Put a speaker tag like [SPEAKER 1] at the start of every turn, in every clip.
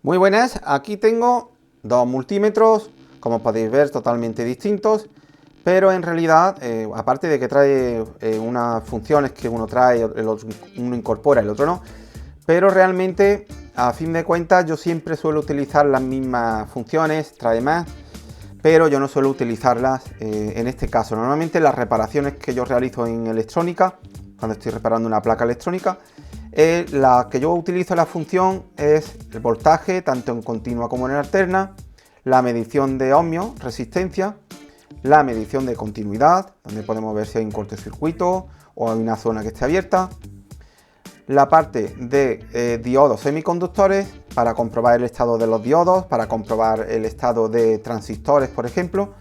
[SPEAKER 1] Muy buenas, aquí tengo dos multímetros, como podéis ver, totalmente distintos, pero en realidad, aparte de que trae unas funciones que uno trae, uno incorpora, el otro no, pero realmente, a fin de cuentas, yo siempre suelo utilizar las mismas funciones, trae más, pero yo no suelo utilizarlas en este caso. Normalmente las reparaciones que yo realizo en electrónica, cuando estoy reparando una placa electrónica, la que yo utilizo la función es el voltaje, tanto en continua como en alterna, la medición de ohmios, resistencia, la medición de continuidad, donde podemos ver si hay un cortocircuito o hay una zona que esté abierta, la parte de diodos semiconductores para comprobar el estado de los diodos, para comprobar el estado de transistores, por ejemplo,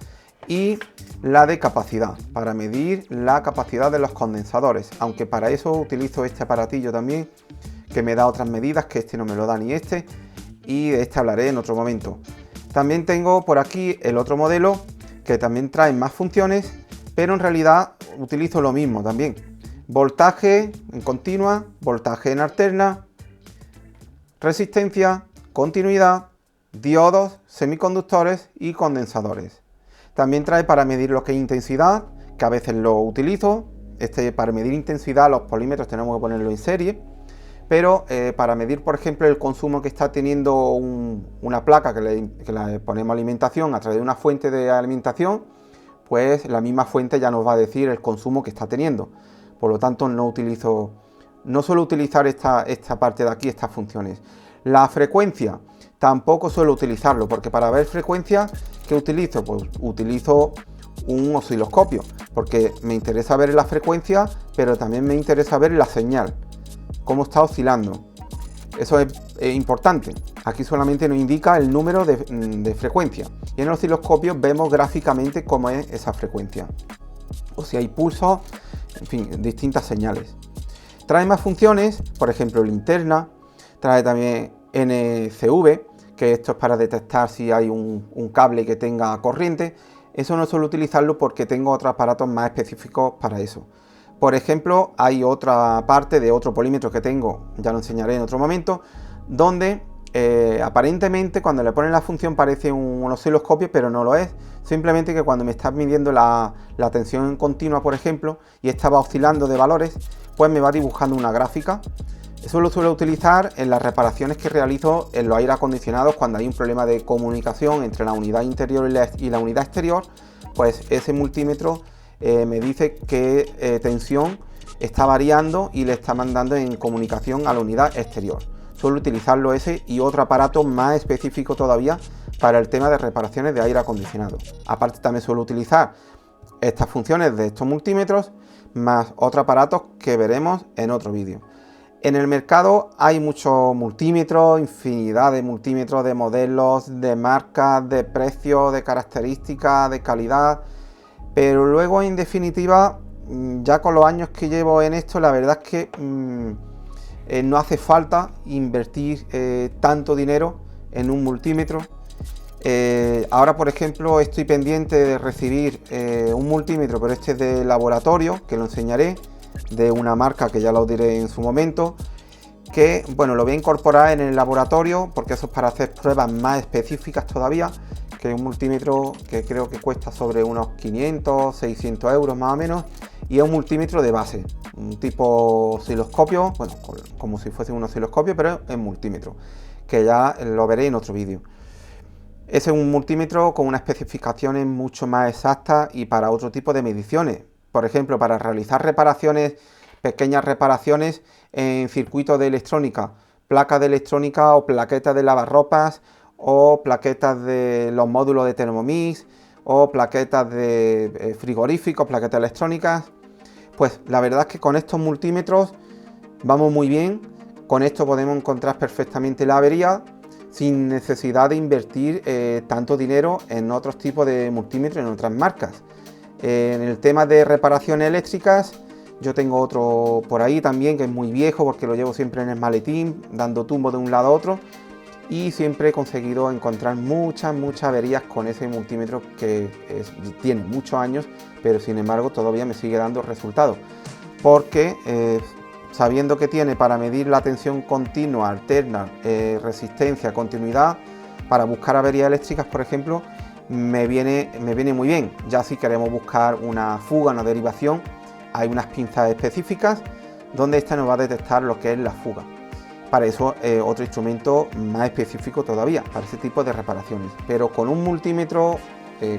[SPEAKER 1] y la de capacidad, para medir la capacidad de los condensadores, aunque para eso utilizo este aparatillo también, que me da otras medidas, que este no me lo da ni este, y de este hablaré en otro momento. También tengo por aquí el otro modelo, que también trae más funciones, pero en realidad utilizo lo mismo también. Voltaje en continua, voltaje en alterna, resistencia, continuidad, diodos, semiconductores y condensadores. También trae para medir lo que es intensidad, que a veces lo utilizo. Para medir intensidad los polímetros tenemos que ponerlo en serie, pero para medir, por ejemplo, el consumo que está teniendo una placa que le ponemos alimentación a través de una fuente de alimentación, pues la misma fuente ya nos va a decir el consumo que está teniendo. Por lo tanto, no suelo utilizar esta parte de aquí, estas funciones. La frecuencia, tampoco suelo utilizarlo, porque para ver frecuencia, ¿qué utilizo? Pues utilizo un osciloscopio, porque me interesa ver la frecuencia, pero también me interesa ver la señal, cómo está oscilando. Eso es importante. Aquí solamente nos indica el número de frecuencia, y en el osciloscopio vemos gráficamente cómo es esa frecuencia, o si hay pulsos, en fin, distintas señales. Trae más funciones, por ejemplo linterna, trae también NCV, que esto es para detectar si hay un cable que tenga corriente. Eso no suelo utilizarlo porque tengo otros aparatos más específicos para eso. Por ejemplo, hay otra parte de otro polímetro que tengo, ya lo enseñaré en otro momento, donde aparentemente cuando le ponen la función parece un osciloscopio, pero no lo es. Simplemente que cuando me está midiendo la tensión continua, por ejemplo, y estaba oscilando de valores, pues me va dibujando una gráfica. Eso lo suelo utilizar en las reparaciones que realizo en los aire acondicionados cuando hay un problema de comunicación entre la unidad interior y la unidad exterior. Pues ese multímetro me dice qué tensión está variando y le está mandando en comunicación a la unidad exterior. Suelo utilizarlo ese y otro aparato más específico todavía para el tema de reparaciones de aire acondicionado. Aparte también suelo utilizar estas funciones de estos multímetros más otros aparatos que veremos en otro vídeo. En el mercado hay muchos multímetros, infinidad de multímetros, de modelos, de marcas, de precios, de características, de calidad, pero luego en definitiva, ya con los años que llevo en esto, la verdad es que no hace falta invertir tanto dinero en un multímetro. Ahora, por ejemplo, estoy pendiente de recibir un multímetro, pero este es de laboratorio, que lo enseñaré, de una marca que ya lo diré en su momento, que bueno, lo voy a incorporar en el laboratorio porque eso es para hacer pruebas más específicas todavía, que es un multímetro que creo que cuesta sobre unos 500, 600 euros más o menos, y es un multímetro de base, un tipo osciloscopio, bueno, como si fuese un osciloscopio, pero es multímetro, que ya lo veré en otro vídeo. Ese es un multímetro con unas especificaciones mucho más exactas y para otro tipo de mediciones. Por ejemplo, para realizar reparaciones, pequeñas reparaciones en circuitos de electrónica, placas de electrónica o plaquetas de lavarropas o plaquetas de los módulos de Thermomix o plaquetas de frigoríficos, plaquetas electrónicas. Pues la verdad es que con estos multímetros vamos muy bien. Con esto podemos encontrar perfectamente la avería sin necesidad de invertir tanto dinero en otros tipos de multímetros en otras marcas. En el tema de reparaciones eléctricas, yo tengo otro por ahí también que es muy viejo porque lo llevo siempre en el maletín, dando tumbo de un lado a otro, y siempre he conseguido encontrar muchas averías con ese multímetro que tiene muchos años, pero sin embargo todavía me sigue dando resultados, porque sabiendo que tiene para medir la tensión continua, alterna, resistencia, continuidad, para buscar averías eléctricas, por ejemplo, me viene muy bien. Ya si queremos buscar una fuga, una derivación, hay unas pinzas específicas donde esta nos va a detectar lo que es la fuga. Para eso otro instrumento más específico todavía, para ese tipo de reparaciones. Pero con un multímetro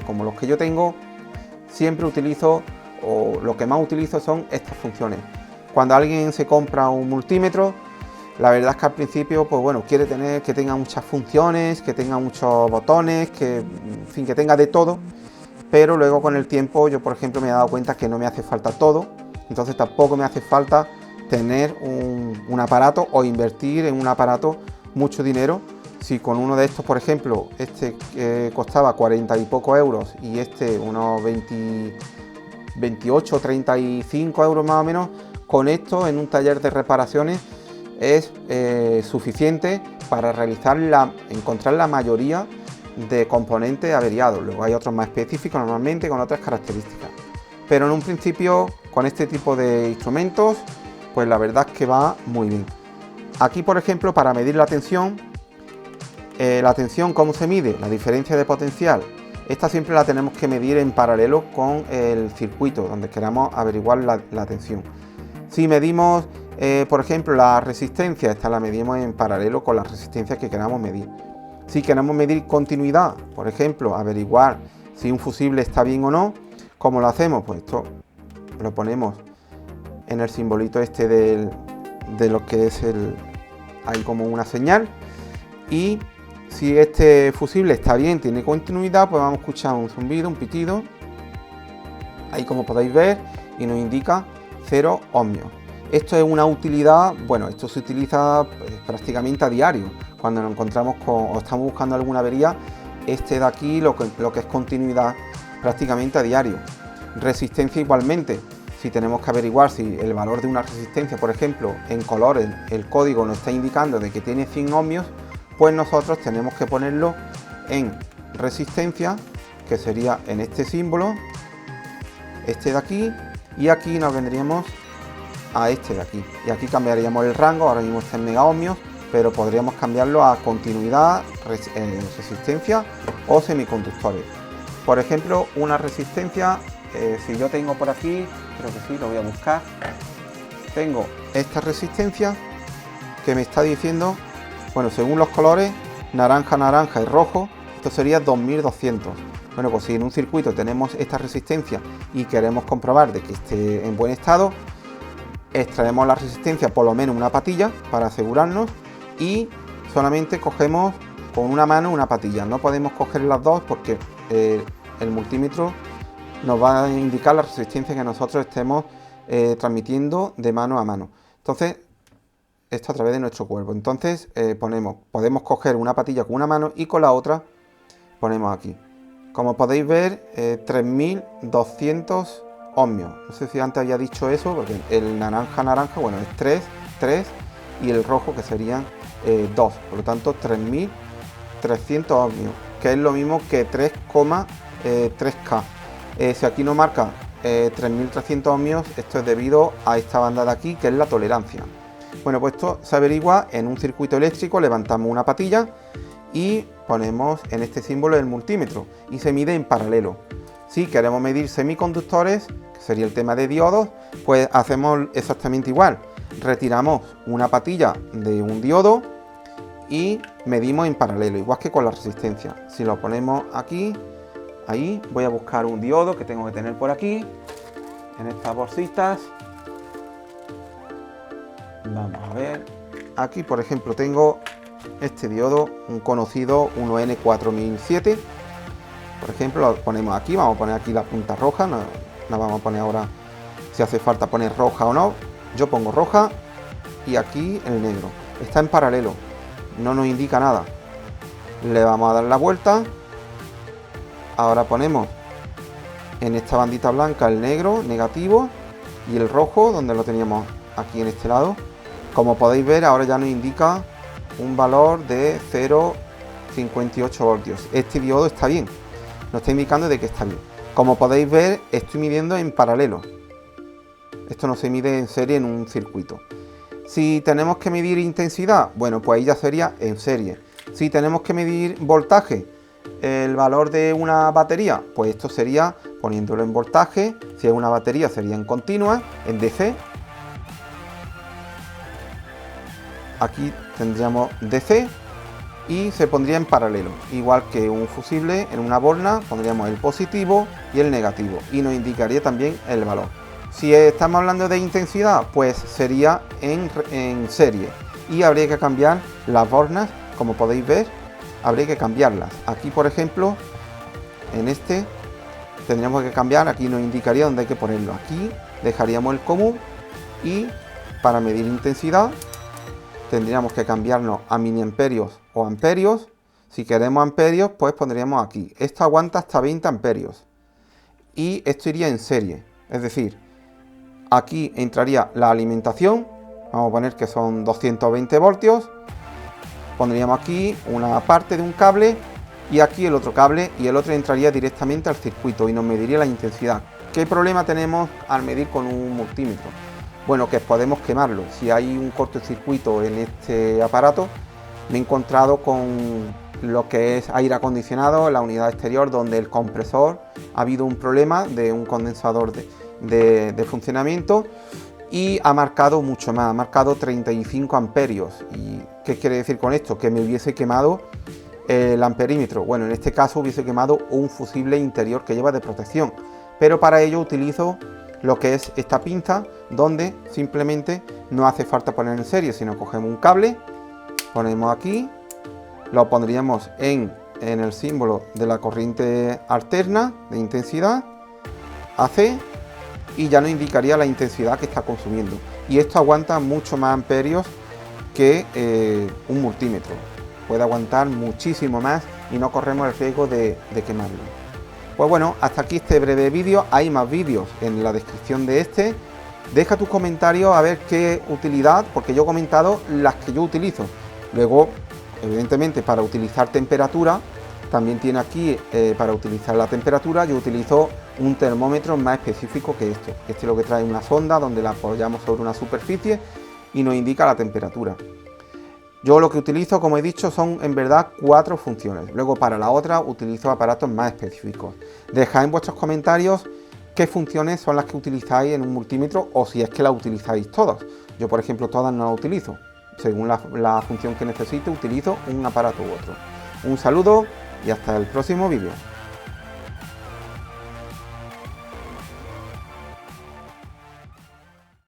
[SPEAKER 1] como los que yo tengo, siempre utilizo, o lo que más utilizo son estas funciones. Cuando alguien se compra un multímetro, la verdad es que al principio, pues bueno, quiere tener que tenga muchas funciones, que tenga muchos botones, que, en fin, que tenga de todo, pero luego con el tiempo yo, por ejemplo, me he dado cuenta que no me hace falta todo, entonces tampoco me hace falta tener un aparato o invertir en un aparato mucho dinero. Si con uno de estos, por ejemplo, este costaba 40 y pocos euros y este unos 28 o 35 euros más o menos, con esto en un taller de reparaciones es suficiente para encontrar la mayoría de componentes averiados. Luego hay otros más específicos normalmente con otras características, pero en un principio con este tipo de instrumentos pues la verdad es que va muy bien. Aquí, por ejemplo, para medir la tensión, ¿cómo se mide? La diferencia de potencial. Esta siempre la tenemos que medir en paralelo con el circuito donde queramos averiguar la tensión. Si medimos, por ejemplo, la resistencia, esta la medimos en paralelo con la resistencia que queramos medir. Si queremos medir continuidad, por ejemplo, averiguar si un fusible está bien o no, ¿cómo lo hacemos? Pues esto lo ponemos en el simbolito este de lo que es hay como una señal, y si este fusible está bien, tiene continuidad, pues vamos a escuchar un zumbido, un pitido, ahí como podéis ver, y nos indica 0 ohmios. Esto es una utilidad, bueno, esto se utiliza prácticamente a diario, cuando nos encontramos o estamos buscando alguna avería, este de aquí, lo que es continuidad prácticamente a diario. Resistencia igualmente. Si tenemos que averiguar si el valor de una resistencia, por ejemplo, en color el código nos está indicando de que tiene 100 ohmios, pues nosotros tenemos que ponerlo en resistencia, que sería en este símbolo, este de aquí, y aquí nos vendríamos a este de aquí. Y aquí cambiaríamos el rango, ahora mismo está en megaohmios, pero podríamos cambiarlo a continuidad, resistencia o semiconductores. Por ejemplo, una resistencia, si yo tengo por aquí, creo que sí, lo voy a buscar. Tengo esta resistencia que me está diciendo, bueno, según los colores, naranja, naranja y rojo, esto sería 2200. Bueno, pues si en un circuito tenemos esta resistencia y queremos comprobar de que esté en buen estado, extraemos la resistencia, por lo menos una patilla, para asegurarnos, y solamente cogemos con una mano una patilla. No podemos coger las dos porque el multímetro nos va a indicar la resistencia que nosotros estemos transmitiendo de mano a mano. Entonces, esto a través de nuestro cuerpo. Entonces, podemos coger una patilla con una mano y con la otra ponemos aquí. Como podéis ver, 3200 ohmios. No sé si antes había dicho eso, porque el naranja, bueno, es 3, y el rojo que serían 2. Por lo tanto, 3300 ohmios, que es lo mismo que 3,3K. Si aquí no marca 3300 ohmios, esto es debido a esta banda de aquí, que es la tolerancia. Bueno, pues esto se averigua en un circuito eléctrico. Levantamos una patilla y ponemos en este símbolo el multímetro y se mide en paralelo. Si queremos medir semiconductores, que sería el tema de diodos, pues hacemos exactamente igual. Retiramos una patilla de un diodo y medimos en paralelo, igual que con la resistencia. Si lo ponemos aquí, ahí, voy a buscar un diodo que tengo que tener por aquí, en estas bolsitas. Vamos a ver. Aquí, por ejemplo, tengo este diodo, un conocido 1N4007. Por ejemplo, lo ponemos aquí, vamos a poner aquí la punta roja, no vamos a poner ahora si hace falta poner roja o no. Yo pongo roja y aquí el negro. Está en paralelo, no nos indica nada. Le vamos a dar la vuelta. Ahora ponemos en esta bandita blanca el negro, negativo, y el rojo, donde lo teníamos aquí en este lado. Como podéis ver, ahora ya nos indica un valor de 0,58 voltios. Este diodo está bien, nos está indicando de que está bien. Como podéis ver, estoy midiendo en paralelo. Esto no se mide en serie en un circuito. Si tenemos que medir intensidad, bueno, pues ahí ya sería en serie. Si tenemos que medir voltaje, el valor de una batería, pues esto sería poniéndolo en voltaje. Si es una batería sería en continua, en DC. Aquí tendríamos DC y se pondría en paralelo, igual que un fusible. En una borna pondríamos el positivo y el negativo y nos indicaría también el valor. Si estamos hablando de intensidad, pues sería en serie y habría que cambiar las bornas, como podéis ver, habría que cambiarlas. Aquí, por ejemplo, en este tendríamos que cambiar, aquí nos indicaría dónde hay que ponerlo. Aquí dejaríamos el común y para medir intensidad tendríamos que cambiarnos a miliamperios o amperios. Si queremos amperios, pues pondríamos aquí. Esto aguanta hasta 20 amperios y esto iría en serie, es decir, aquí entraría la alimentación, vamos a poner que son 220 voltios, pondríamos aquí una parte de un cable y aquí el otro cable, y el otro entraría directamente al circuito y nos mediría la intensidad. ¿Qué problema tenemos al medir con un multímetro? Bueno, que podemos quemarlo. Si hay un cortocircuito en este aparato, me he encontrado con lo que es aire acondicionado en la unidad exterior, donde el compresor ha habido un problema de un condensador de funcionamiento y ha marcado mucho más, ha marcado 35 amperios. ¿Y qué quiere decir con esto? Que me hubiese quemado el amperímetro. Bueno, en este caso hubiese quemado un fusible interior que lleva de protección, pero para ello utilizo lo que es esta pinza, donde simplemente no hace falta poner en serie, sino cogemos un cable, ponemos aquí, lo pondríamos en el símbolo de la corriente alterna de intensidad, AC, y ya nos indicaría la intensidad que está consumiendo. Y esto aguanta mucho más amperios que un multímetro. Puede aguantar muchísimo más y no corremos el riesgo de quemarlo. Pues bueno, hasta aquí este breve vídeo. Hay más vídeos en la descripción de este. Deja tus comentarios a ver qué utilidad, porque yo he comentado las que yo utilizo. Luego, evidentemente, para utilizar temperatura, también tiene aquí para utilizar la temperatura, yo utilizo un termómetro más específico que este. Este es lo que trae una sonda donde la apoyamos sobre una superficie y nos indica la temperatura. Yo lo que utilizo, como he dicho, son en verdad 4 funciones. Luego para la otra utilizo aparatos más específicos. Dejad en vuestros comentarios qué funciones son las que utilizáis en un multímetro o si es que las utilizáis todas. Yo, por ejemplo, todas no las utilizo. Según la función que necesite, utilizo un aparato u otro. Un saludo y hasta el próximo vídeo.